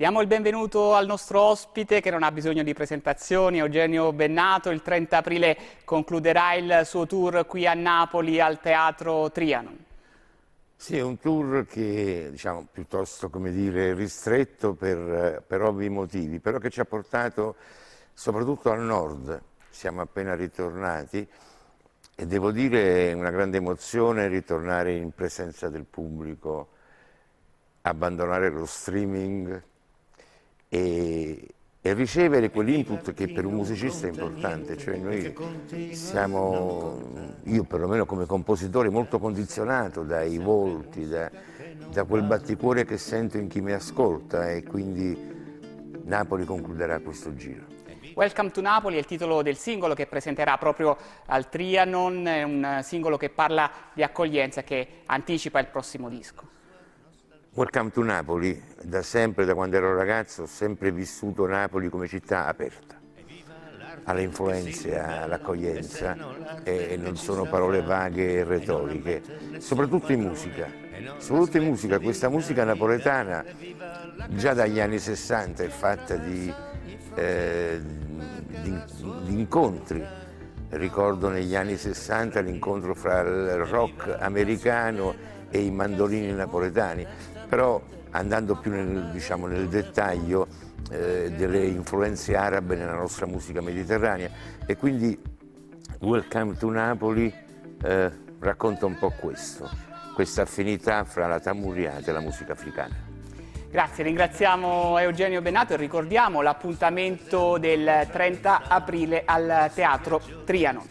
Diamo il benvenuto al nostro ospite che non ha bisogno di presentazioni, Eugenio Bennato. Il 30 aprile concluderà il suo tour qui a Napoli al Teatro Trianon. Sì, è un tour che diciamo piuttosto, come dire, ristretto per ovvi motivi, però che ci ha portato soprattutto al nord. Siamo appena ritornati e devo dire è una grande emozione ritornare in presenza del pubblico, abbandonare lo streaming e ricevere quell'input che per un musicista è importante, cioè noi siamo, io perlomeno come compositore, molto condizionato dai volti, da quel batticuore che sento in chi mi ascolta, e quindi Napoli concluderà questo giro. Welcome to Napoli è il titolo del singolo che presenterà proprio al Trianon, è un singolo che parla di accoglienza, che anticipa il prossimo disco. Welcome to Napoli, da sempre, da quando ero ragazzo, ho sempre vissuto Napoli come città aperta alle influenze, all'accoglienza, e non sono parole vaghe e retoriche, soprattutto in musica. Soprattutto in musica, questa musica napoletana già dagli anni 60 è fatta di incontri. Ricordo negli anni 60 l'incontro fra il rock americano e i mandolini napoletani, però andando più nel dettaglio delle influenze arabe nella nostra musica mediterranea, e quindi Welcome to Napoli racconta un po' questa affinità fra la tamuriata e la musica africana. Grazie, ringraziamo Eugenio Bennato e ricordiamo l'appuntamento del 30 aprile al Teatro Trianon.